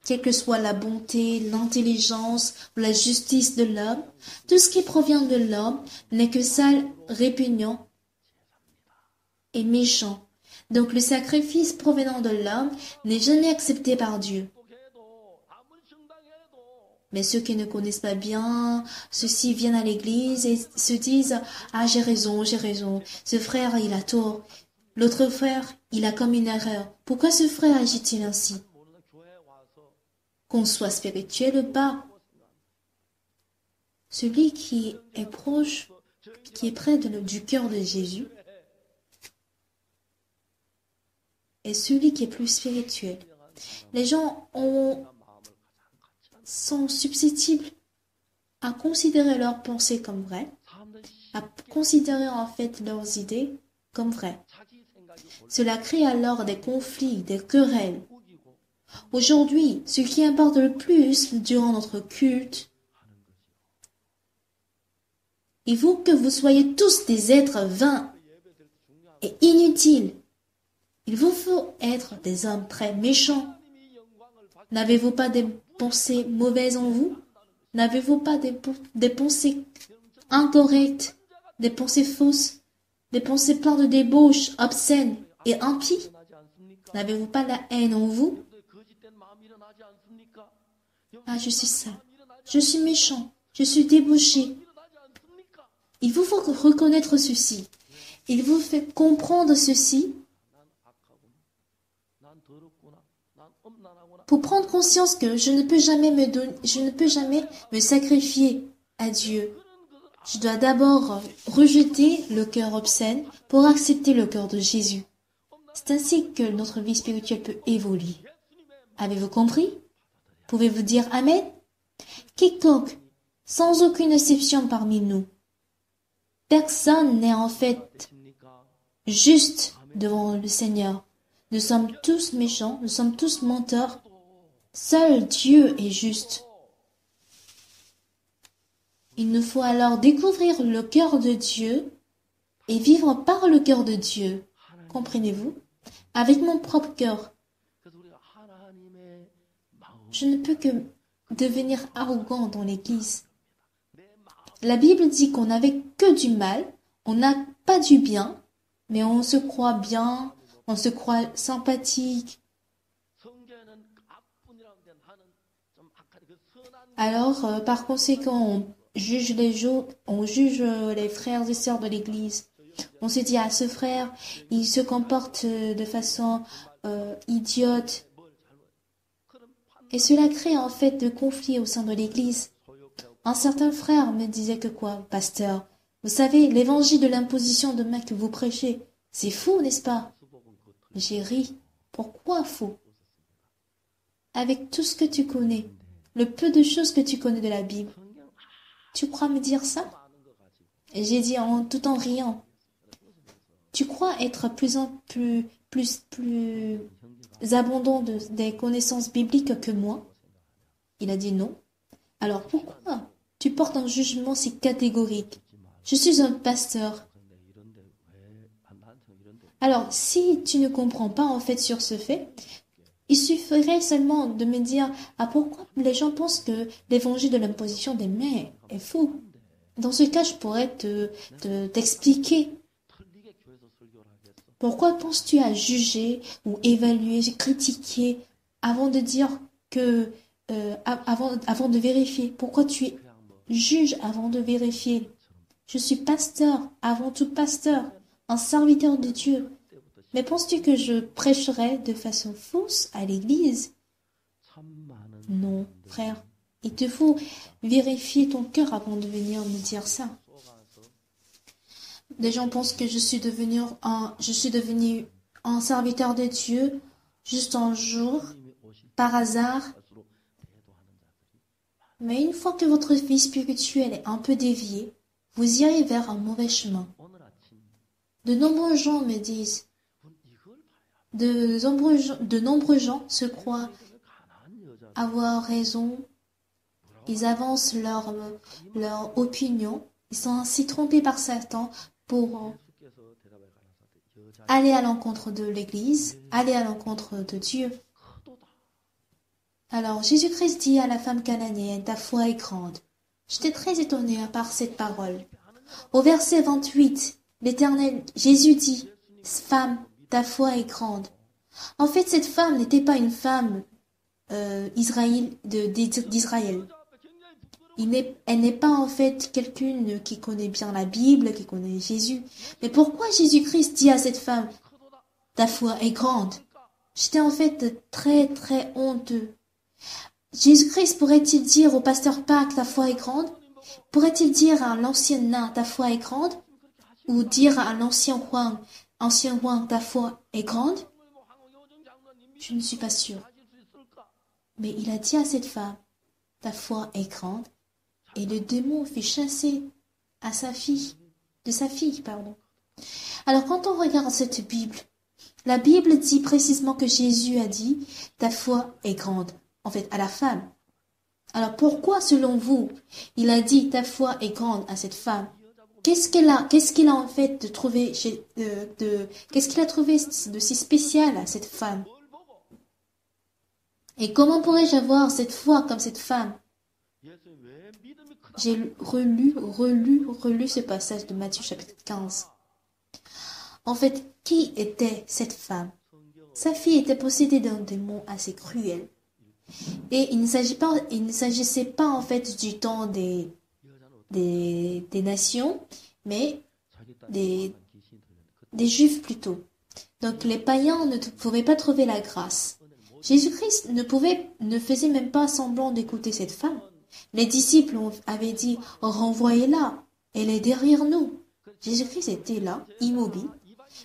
Quelle que soit la bonté, l'intelligence ou la justice de l'homme, tout ce qui provient de l'homme n'est que sale, répugnant est méchant. Donc le sacrifice provenant de l'homme n'est jamais accepté par Dieu. Mais ceux qui ne connaissent pas bien, ceux-ci viennent à l'église et se disent « Ah, j'ai raison, ce frère, il a tort. L'autre frère, il a commis une erreur. Pourquoi ce frère agit-il ainsi ?» Qu'on soit spirituel ou pas, celui qui est proche, qui est près du cœur de Jésus, est celui qui est plus spirituel. Les gens sont susceptibles à considérer leurs pensées comme vraies, à considérer en fait leurs idées comme vraies. Cela crée alors des conflits, des querelles. Aujourd'hui, ce qui importe le plus durant notre culte, il faut que vous soyez tous des êtres vains et inutiles. Il vous faut être des hommes très méchants. N'avez-vous pas des pensées mauvaises en vous? N'avez-vous pas des pensées incorrectes, des pensées fausses, des pensées pleines de débauche, obscènes et impies? N'avez-vous pas la haine en vous? Ah, je suis ça. Je suis méchant. Je suis débauché. Il vous faut reconnaître ceci. Il vous fait comprendre ceci pour prendre conscience que je ne peux jamais me sacrifier à Dieu. Je dois d'abord rejeter le cœur obscène pour accepter le cœur de Jésus. C'est ainsi que notre vie spirituelle peut évoluer. Avez-vous compris? Pouvez-vous dire Amen? Quiconque, sans aucune exception parmi nous, personne n'est en fait juste devant le Seigneur. Nous sommes tous méchants, nous sommes tous menteurs. Seul Dieu est juste. Il nous faut alors découvrir le cœur de Dieu et vivre par le cœur de Dieu. Comprenez-vous? Avec mon propre cœur. Je ne peux que devenir arrogant dans l'église. La Bible dit qu'on n'avait que du mal, on n'a pas du bien, mais on se croit bien, on se croit sympathique. Alors, par conséquent, on juge les frères et sœurs de l'église. On se dit, ah, ce frère, il se comporte de façon idiote. Et cela crée en fait de conflits au sein de l'église. Un certain frère me disait que quoi, pasteur? Vous savez, l'évangile de l'imposition de main que vous prêchez, c'est faux, n'est-ce pas? J'ai ri. Pourquoi faux? Avec tout ce que tu connais, le peu de choses que tu connais de la Bible, tu crois me dire ça? Et j'ai dit tout en riant. Tu crois être plus abondant des connaissances bibliques que moi? Il a dit non. Alors pourquoi tu portes un jugement si catégorique? Je suis un pasteur. Alors, si tu ne comprends pas en fait sur ce fait, il suffirait seulement de me dire « Ah, pourquoi les gens pensent que l'évangile de l'imposition des mains est faux ?» Dans ce cas, je pourrais t'expliquer. Pourquoi penses-tu à juger ou évaluer, critiquer avant de dire que avant de vérifier? Pourquoi tu juges avant de vérifier? Je suis pasteur, avant tout pasteur, un serviteur de Dieu. Mais penses-tu que je prêcherai de façon fausse à l'église? Non, frère. Il te faut vérifier ton cœur avant de venir me dire ça. Des gens pensent que je suis devenu un serviteur de Dieu juste un jour, par hasard. Mais une fois que votre vie spirituelle est un peu déviée, vous irez vers un mauvais chemin. De nombreux gens me disent, de nombreux gens se croient avoir raison, ils avancent leur opinion, ils sont ainsi trompés par Satan pour aller à l'encontre de l'Église, aller à l'encontre de Dieu. Alors Jésus-Christ dit à la femme cananéenne, ta foi est grande. J'étais très étonnée par cette parole. Au verset 28, l'Éternel, Jésus dit, femme, ta foi est grande. En fait, cette femme n'était pas une femme d'Israël. Elle n'est pas en fait quelqu'une qui connaît bien la Bible, qui connaît Jésus. Mais pourquoi Jésus-Christ dit à cette femme, ta foi est grande? J'étais en fait très très honteux. Jésus-Christ pourrait-il dire au pasteur Pâques, ta foi est grande? Pourrait-il dire à l'ancien nain, ta foi est grande? Ou dire à l'ancien Huang, ta foi est grande? Je ne suis pas sûre. Mais il a dit à cette femme, ta foi est grande, et le démon fut chassé de sa fille. Alors quand on regarde cette Bible, la Bible dit précisément que Jésus a dit, ta foi est grande, en fait, à la femme. Alors pourquoi, selon vous, il a dit, ta foi est grande à cette femme? Qu'est-ce qu'il a en fait trouvé qu'est-ce qu'il a trouvé de si spécial à cette femme? Et comment pourrais-je avoir cette foi comme cette femme? J'ai relu ce passage de Matthieu chapitre 15. En fait, qui était cette femme? Sa fille était possédée d'un démon assez cruel. Et il ne s'agissait pas en fait du temps des nations, mais des Juifs plutôt. Donc les païens ne pouvaient pas trouver la grâce. Jésus-Christ ne faisait même pas semblant d'écouter cette femme. Les disciples avaient dit, renvoyez-la, elle est derrière nous. Jésus-Christ était là, immobile.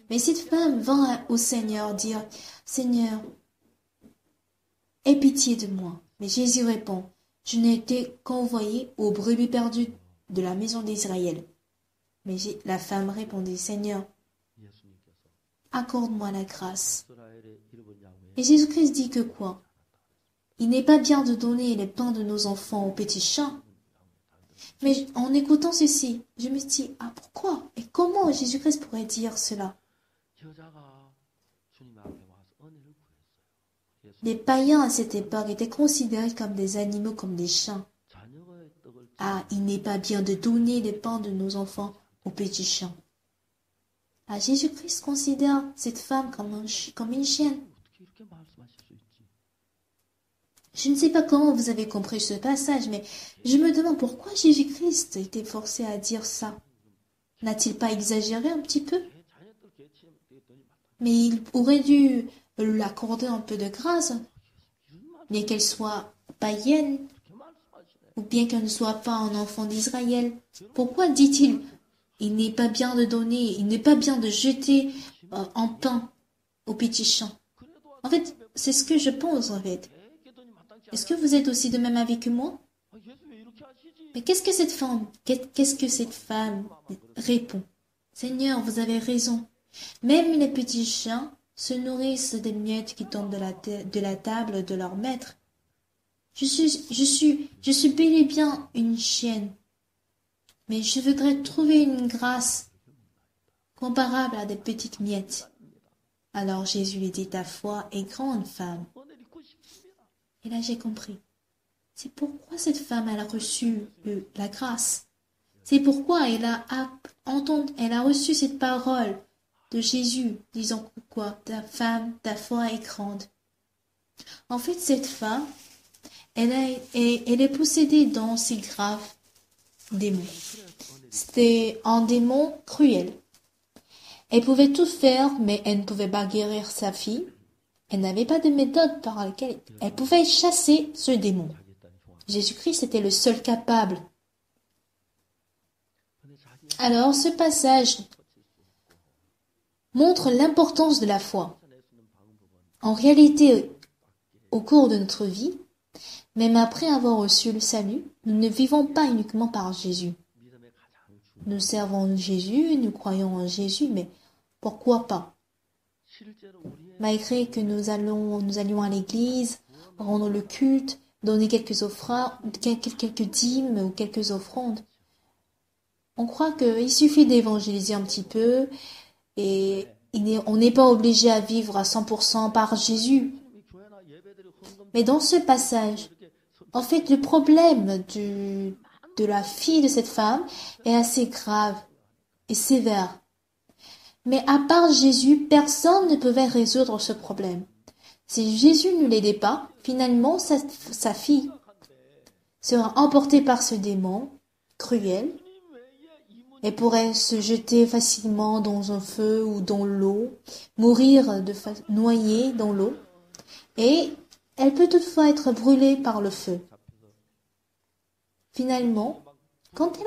Mais cette femme vint au Seigneur dire, Seigneur, aie pitié de moi. Mais Jésus répond, je n'ai été qu'envoyé aux brebis perdues de la maison d'Israël. Mais la femme répondit, Seigneur, accorde-moi la grâce. Et Jésus-Christ dit que quoi? Il n'est pas bien de donner les pains de nos enfants aux petits chats. Mais en écoutant ceci, je me dis, ah pourquoi? Et comment Jésus-Christ pourrait dire cela? Les païens à cette époque étaient considérés comme des animaux, comme des chiens. Ah, il n'est pas bien de donner les pains de nos enfants aux petits chiens. Ah, Jésus-Christ considère cette femme comme une chienne. Je ne sais pas comment vous avez compris ce passage, mais je me demande pourquoi Jésus-Christ était forcé à dire ça. N'a-t-il pas exagéré un petit peu? Mais il aurait dû l'accorder un peu de grâce, bien qu'elle soit païenne, ou bien qu'elle ne soit pas un enfant d'Israël. Pourquoi dit-il, il n'est pas bien de donner, il n'est pas bien de jeter en pain aux petits champs? En fait, c'est ce que je pense en fait. Est-ce que vous êtes aussi de même avis que moi? Mais qu'est-ce que cette femme répond? Seigneur, vous avez raison. Même les petits chiens se nourrissent des miettes qui tombent de la table de leur maître. Je suis bel et bien une chienne, mais je voudrais trouver une grâce comparable à des petites miettes. Alors Jésus lui dit, ta foi est grande, femme. Et là j'ai compris. C'est pourquoi cette femme elle a reçu la grâce. C'est pourquoi elle a reçu cette parole de Jésus, disant quoi? Ta femme, ta foi est grande. En fait, cette femme, elle est possédée dans ces graves démons. C'était un démon cruel. Elle pouvait tout faire, mais elle ne pouvait pas guérir sa fille. Elle n'avait pas de méthode par laquelle elle pouvait chasser ce démon. Jésus-Christ était le seul capable. Alors, ce passage montre l'importance de la foi. En réalité, au cours de notre vie, même après avoir reçu le salut, nous ne vivons pas uniquement par Jésus. Nous servons Jésus, nous croyons en Jésus, mais pourquoi pas? Malgré que nous allions à l'église, rendre le culte, donner quelques offrandes, quelques dîmes ou quelques offrandes, on croit qu'il suffit d'évangéliser un petit peu et on n'est pas obligé à vivre à 100% par Jésus. Mais dans ce passage, en fait, le problème de la fille de cette femme est assez grave et sévère. Mais à part Jésus, personne ne pouvait résoudre ce problème. Si Jésus ne l'aidait pas, finalement, sa fille sera emportée par ce démon cruel et pourrait se jeter facilement dans un feu ou dans l'eau, mourir noyée dans l'eau, et elle peut toutefois être brûlée par le feu. Finalement, quand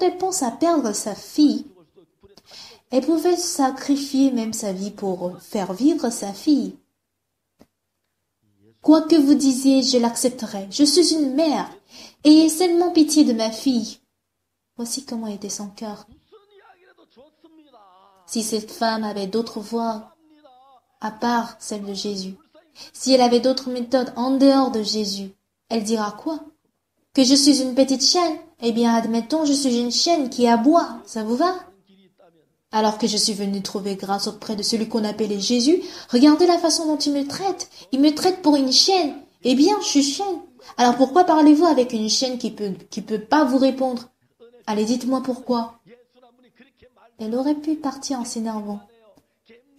elle pense à perdre sa fille, elle pouvait sacrifier même sa vie pour faire vivre sa fille. Quoi que vous disiez, je l'accepterai. Je suis une mère. Ayez seulement pitié de ma fille. Voici comment était son cœur. Si cette femme avait d'autres voies à part celle de Jésus, si elle avait d'autres méthodes en dehors de Jésus, elle dira quoi? Que je suis une petite chienne? Eh bien, admettons, je suis une chienne qui aboie. Ça vous va? Alors que je suis venue trouver grâce auprès de celui qu'on appelait Jésus, regardez la façon dont il me traite. Il me traite pour une chienne. Eh bien, je suis chienne. Alors pourquoi parlez-vous avec une chienne qui peut pas vous répondre? Allez, dites-moi pourquoi. Elle aurait pu partir en s'énervant.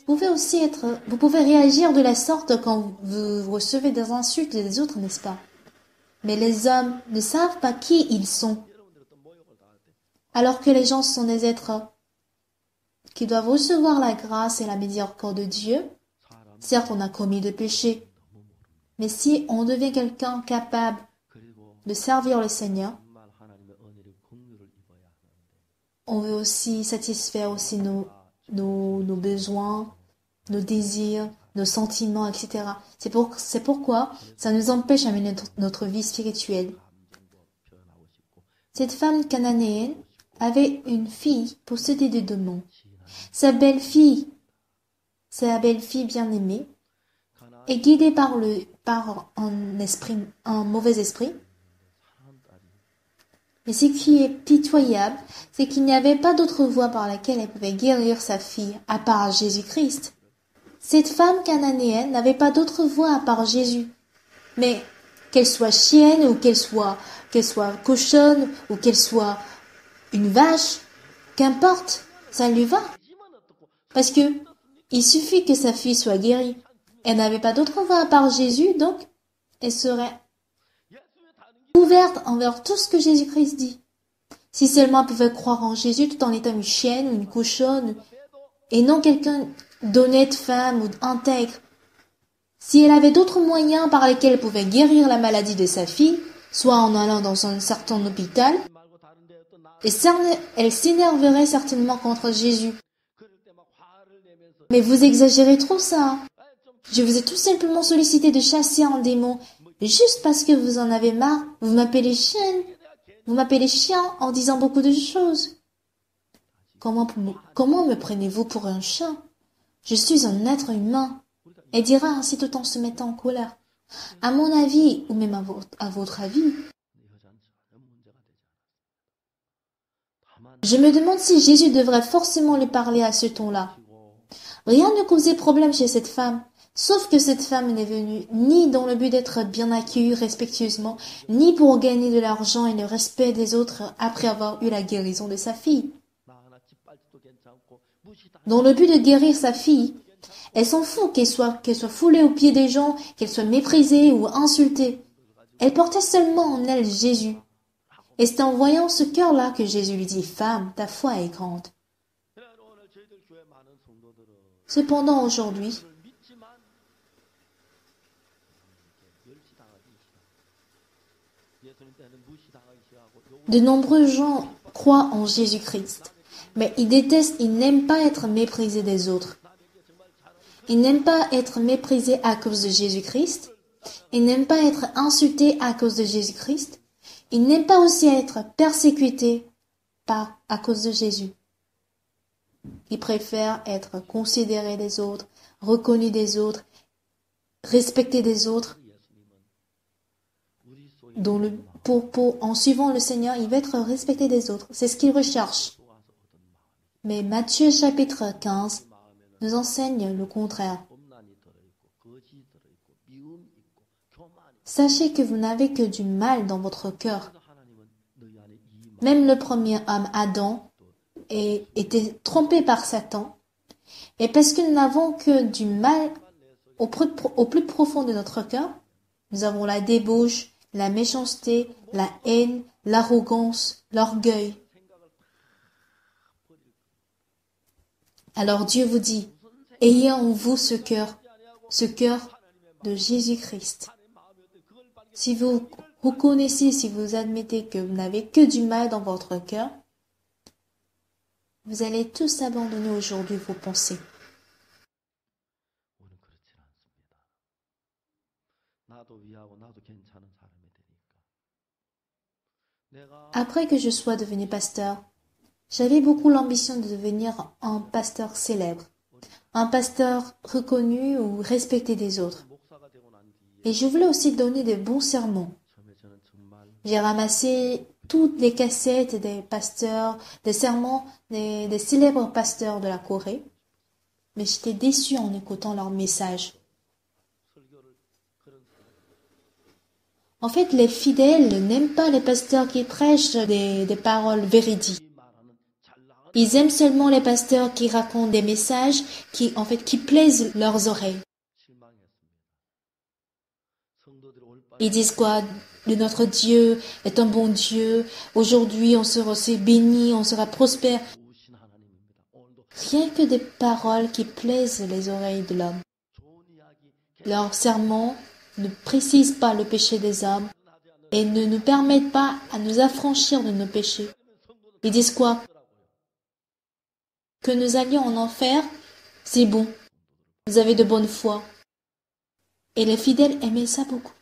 Vous pouvez réagir de la sorte quand vous recevez des insultes des autres, n'est-ce pas? Mais les hommes ne savent pas qui ils sont. Alors que les gens sont des êtres qui doivent recevoir la grâce et la miséricorde de Dieu. Certes, on a commis des péchés, mais si on devient quelqu'un capable de servir le Seigneur, on veut aussi satisfaire aussi nos besoins, nos désirs, nos sentiments, etc. C'est pourquoi ça nous empêche à mener notre vie spirituelle. Cette femme cananéenne avait une fille possédée de démons. Sa belle-fille bien-aimée, est guidée par un mauvais esprit. Mais ce qui est pitoyable, c'est qu'il n'y avait pas d'autre voie par laquelle elle pouvait guérir sa fille, à part Jésus-Christ. Cette femme cananéenne n'avait pas d'autre voie à part Jésus. Mais qu'elle soit chienne, ou qu'elle soit cochonne, ou qu'elle soit une vache, qu'importe, ça lui va. Parce que il suffit que sa fille soit guérie. Elle n'avait pas d'autre voie à part Jésus, donc elle serait ouverte envers tout ce que Jésus-Christ dit. Si seulement elle pouvait croire en Jésus tout en étant une chienne ou une cochonne, et non quelqu'un d'honnête femme ou d'intègre. Si elle avait d'autres moyens par lesquels elle pouvait guérir la maladie de sa fille, soit en allant dans un certain hôpital, elle s'énerverait certainement contre Jésus. Mais vous exagérez trop ça. Je vous ai tout simplement sollicité de chasser un démon, juste parce que vous en avez marre. Vous m'appelez chienne, vous m'appelez chien en disant beaucoup de choses. Comment me prenez-vous pour un chien? Je suis un être humain. Elle dira ainsi tout en se mettant en colère. À mon avis, ou même à votre avis, je me demande si Jésus devrait forcément lui parler à ce ton-là. Rien ne causait problème chez cette femme, sauf que cette femme n'est venue ni dans le but d'être bien accueillie respectueusement, ni pour gagner de l'argent et le respect des autres après avoir eu la guérison de sa fille. Dans le but de guérir sa fille, elle s'en fout qu'elle soit foulée aux pieds des gens, qu'elle soit méprisée ou insultée. Elle portait seulement en elle Jésus. Et c'est en voyant ce cœur-là que Jésus lui dit « Femme, ta foi est grande ». Cependant, aujourd'hui, de nombreux gens croient en Jésus-Christ, mais ils n'aiment pas être méprisés des autres. Ils n'aiment pas être méprisés à cause de Jésus-Christ. Ils n'aiment pas être insultés à cause de Jésus-Christ. Ils n'aiment pas aussi être persécutés à cause de Jésus. Ils préfèrent être considérés des autres, reconnus des autres, respectés des autres. En suivant le Seigneur, il va être respecté des autres. C'est ce qu'ils recherchent. Mais Matthieu chapitre 15 nous enseigne le contraire. Sachez que vous n'avez que du mal dans votre cœur. Même le premier homme, Adam, était trompé par Satan, Et parce que nous n'avons que du mal au plus profond de notre cœur, nous avons la débauche, la méchanceté, la haine, l'arrogance, l'orgueil. Alors Dieu vous dit, ayez en vous ce cœur de Jésus-Christ. Si vous reconnaissez, si vous admettez que vous n'avez que du mal dans votre cœur, vous allez tous abandonner aujourd'hui vos pensées. Après que je sois devenu pasteur, j'avais beaucoup l'ambition de devenir un pasteur célèbre, un pasteur reconnu ou respecté des autres. Et je voulais aussi donner de bons sermons. J'ai ramassé toutes les cassettes des pasteurs, des sermons des célèbres pasteurs de la Corée, mais j'étais déçu en écoutant leurs messages. En fait, les fidèles n'aiment pas les pasteurs qui prêchent des paroles véridiques. Ils aiment seulement les pasteurs qui racontent des messages qui plaisent leurs oreilles. Ils disent quoi? Notre Dieu est un bon Dieu. Aujourd'hui, on sera aussi béni, on sera prospère. Rien que des paroles qui plaisent les oreilles de l'homme. Leurs sermons ne précisent pas le péché des hommes et ne nous permettent pas à nous affranchir de nos péchés. Ils disent quoi? Que nous allions en enfer, c'est bon. Vous avez de bonne foi. Et les fidèles aimaient ça beaucoup.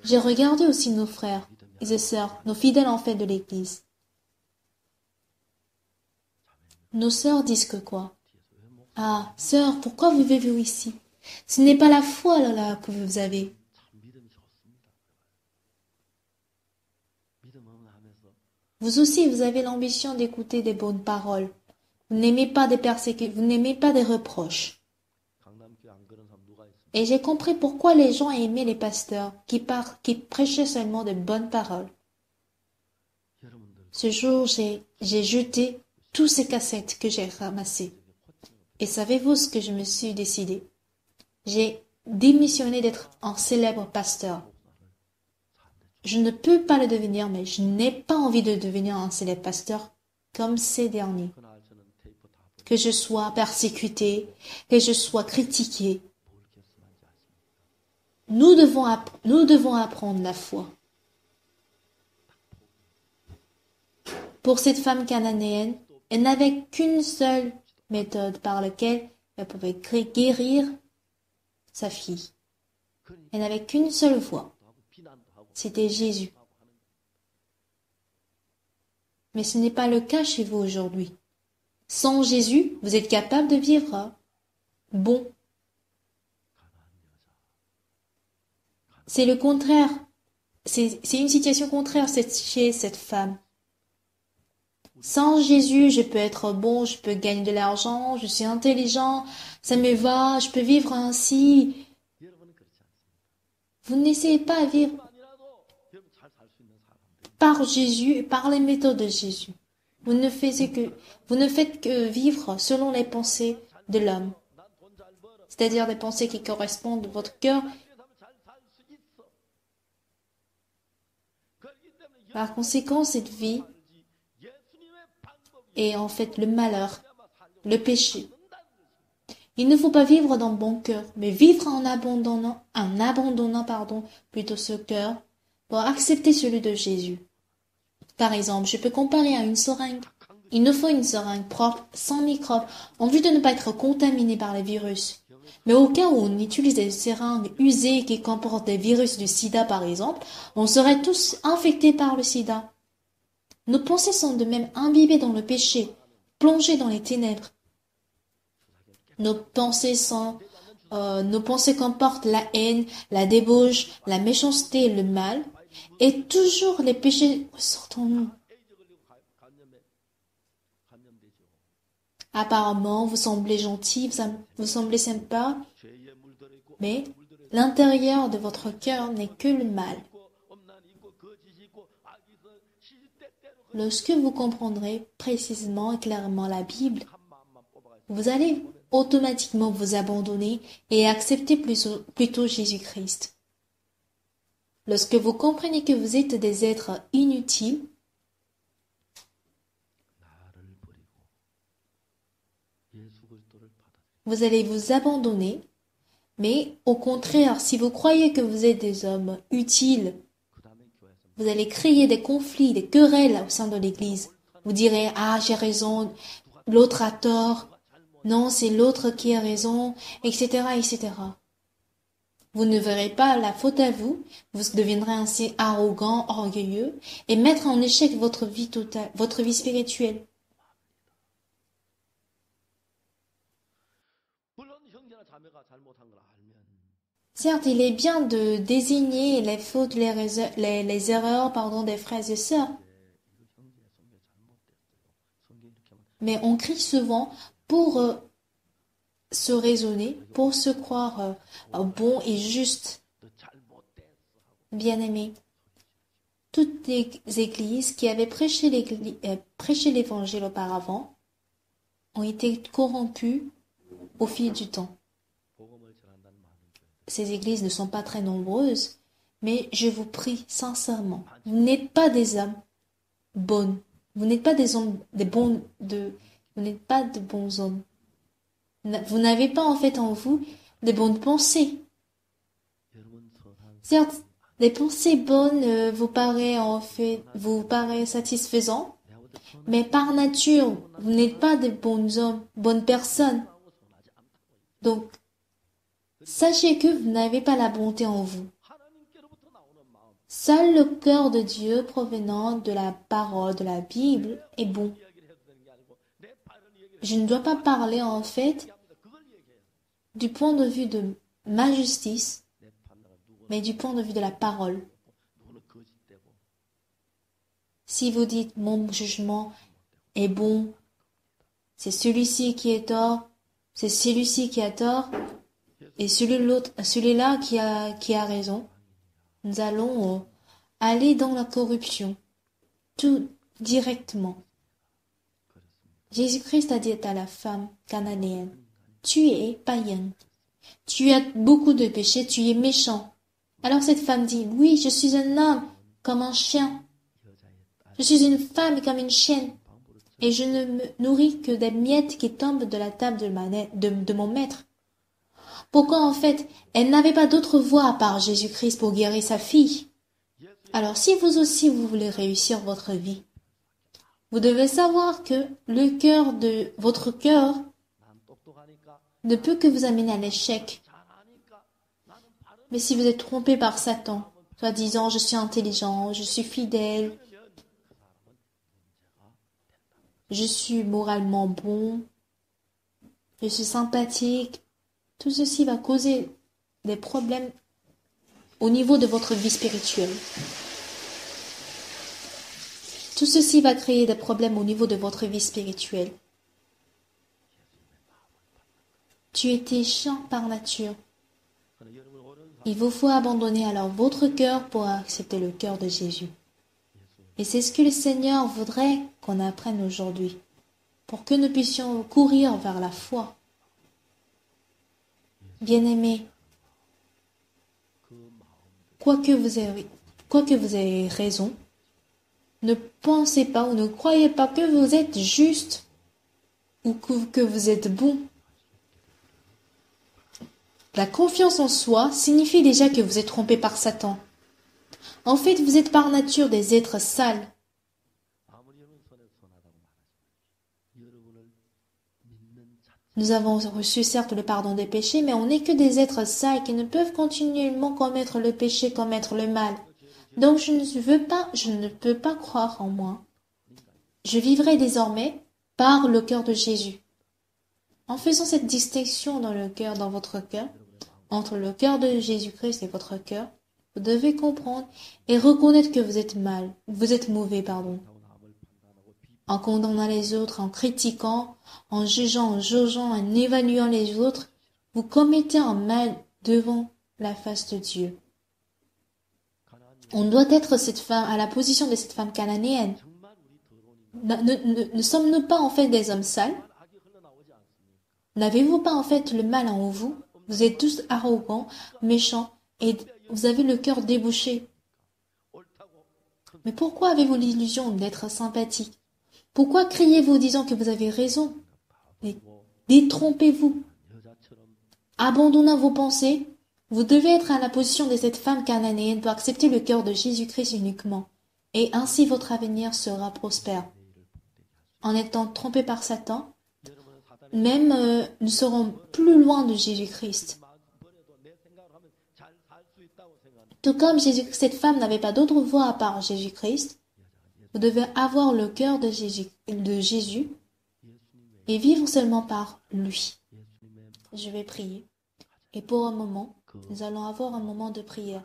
J'ai regardé aussi nos frères et sœurs, nos fidèles en fait de l'Église. Nos sœurs disent que quoi? Ah, sœur, pourquoi vivez-vous ici? Ce n'est pas la foi là que vous avez. Vous aussi, vous avez l'ambition d'écouter des bonnes paroles. Vous n'aimez pas des persécutions, vous n'aimez pas des reproches. Et j'ai compris pourquoi les gens aimaient les pasteurs qui prêchaient seulement de bonnes paroles. Ce jour, j'ai jeté tous ces cassettes que j'ai ramassées. Et savez-vous ce que je me suis décidé? J'ai démissionné d'être un célèbre pasteur. Je ne peux pas le devenir, mais je n'ai pas envie de devenir un célèbre pasteur comme ces derniers. Que je sois persécuté, que je sois critiqué. Nous devons apprendre la foi. Pour cette femme cananéenne, elle n'avait qu'une seule méthode par laquelle elle pouvait guérir sa fille. Elle n'avait qu'une seule voie. C'était Jésus. Mais ce n'est pas le cas chez vous aujourd'hui. Sans Jésus, vous êtes capable de vivre bon. C'est le contraire. C'est une situation contraire chez cette femme. Sans Jésus, je peux être bon, je peux gagner de l'argent, je suis intelligent, ça me va, je peux vivre ainsi. Vous n'essayez pas à vivre par Jésus, par les méthodes de Jésus. Vous ne faites que vivre selon les pensées de l'homme. C'est-à-dire des pensées qui correspondent à votre cœur. Par conséquent, cette vie est en fait le malheur, le péché. Il ne faut pas vivre dans bon cœur, mais vivre en abandonnant plutôt ce cœur pour accepter celui de Jésus. Par exemple, je peux comparer à une seringue. Il nous faut une seringue propre, sans microbes, en vue de ne pas être contaminé par les virus. Mais au cas où on utilise des seringues usées qui comportent des virus du sida par exemple, on serait tous infectés par le sida. Nos pensées sont de même imbibées dans le péché, plongées dans les ténèbres. Nos pensées comportent la haine, la débauche, la méchanceté et le mal, et toujours les péchés ressortent en nous. Apparemment, vous semblez gentil, vous semblez sympa, mais l'intérieur de votre cœur n'est que le mal. Lorsque vous comprendrez précisément et clairement la Bible, vous allez automatiquement vous abandonner et accepter plutôt Jésus-Christ. Lorsque vous comprenez que vous êtes des êtres inutiles, vous allez vous abandonner, mais au contraire, si vous croyez que vous êtes des hommes utiles, vous allez créer des conflits, des querelles au sein de l'Église. Vous direz, ah, j'ai raison, l'autre a tort, non, c'est l'autre qui a raison, etc., etc. Vous ne verrez pas la faute à vous, vous deviendrez ainsi arrogant, orgueilleux, et mettre en échec votre vie totale, votre vie spirituelle. Certes, il est bien de désigner les fautes, les erreurs, des frères et sœurs. Mais on crie souvent pour se raisonner, pour se croire bon et juste. Bien-aimés, toutes les églises qui avaient prêché l'évangile auparavant ont été corrompues au fil du temps. Ces églises ne sont pas très nombreuses, mais je vous prie sincèrement, vous n'êtes pas des âmes bonnes, vous n'êtes pas vous n'êtes pas de bons hommes. Vous n'avez pas en fait en vous de bonnes pensées. Certes, les pensées bonnes vous paraissent satisfaisantes, mais par nature, vous n'êtes pas de bons hommes, bonnes personnes. Donc, sachez que vous n'avez pas la bonté en vous. Seul le cœur de Dieu provenant de la parole de la Bible est bon. Je ne dois pas parler en fait du point de vue de ma justice, mais du point de vue de la parole. Si vous dites mon jugement est bon, c'est celui-ci qui est tort, c'est celui-ci qui a tort, et celui-là qui a raison, nous allons aller dans la corruption, tout directement. Jésus-Christ a dit à la femme cananéenne, tu es païenne, tu as beaucoup de péchés, tu es méchant. Alors cette femme dit, oui, je suis un homme comme un chien, je suis une femme comme une chienne, et je ne me nourris que des miettes qui tombent de la table de mon maître. Pourquoi en fait, elle n'avait pas d'autre voie à part Jésus-Christ pour guérir sa fille? Alors si vous aussi vous voulez réussir votre vie, vous devez savoir que votre cœur ne peut que vous amener à l'échec. Mais si vous êtes trompé par Satan, soit disant je suis intelligent, je suis fidèle, je suis moralement bon, je suis sympathique, tout ceci va causer des problèmes au niveau de votre vie spirituelle. Tout ceci va créer des problèmes au niveau de votre vie spirituelle. Tu es méchant par nature. Il vous faut abandonner alors votre cœur pour accepter le cœur de Jésus. Et c'est ce que le Seigneur voudrait qu'on apprenne aujourd'hui, pour que nous puissions courir vers la foi. Bien-aimés, quoique vous ayez raison, ne pensez pas ou ne croyez pas que vous êtes juste ou que vous êtes bon. La confiance en soi signifie déjà que vous êtes trompé par Satan. En fait, vous êtes par nature des êtres sales. Nous avons reçu certes le pardon des péchés, mais on n'est que des êtres sales qui ne peuvent continuellement commettre le péché, commettre le mal. Donc je ne peux pas croire en moi. Je vivrai désormais par le cœur de Jésus. En faisant cette distinction dans votre cœur, entre le cœur de Jésus-Christ et votre cœur, vous devez comprendre et reconnaître que vous êtes mauvais. En condamnant les autres, en critiquant, en jugeant, en jaugeant, en évaluant les autres, vous commettez un mal devant la face de Dieu. On doit être à la position de cette femme cananéenne. Ne sommes-nous pas en fait des hommes sales? N'avez-vous pas en fait le mal en vous? Vous êtes tous arrogants, méchants, et vous avez le cœur débouché. Mais pourquoi avez-vous l'illusion d'être sympathique? Pourquoi criez-vous disant que vous avez raison? Mais détrompez-vous. Abandonnant vos pensées, vous devez être à la position de cette femme cananéenne pour accepter le cœur de Jésus-Christ uniquement, et ainsi votre avenir sera prospère. En étant trompé par Satan, même nous serons plus loin de Jésus-Christ. Tout comme cette femme n'avait pas d'autre voie à part Jésus-Christ, vous devez avoir le cœur de Jésus et vivre seulement par lui. Je vais prier. Et pour un moment, nous allons avoir un moment de prière.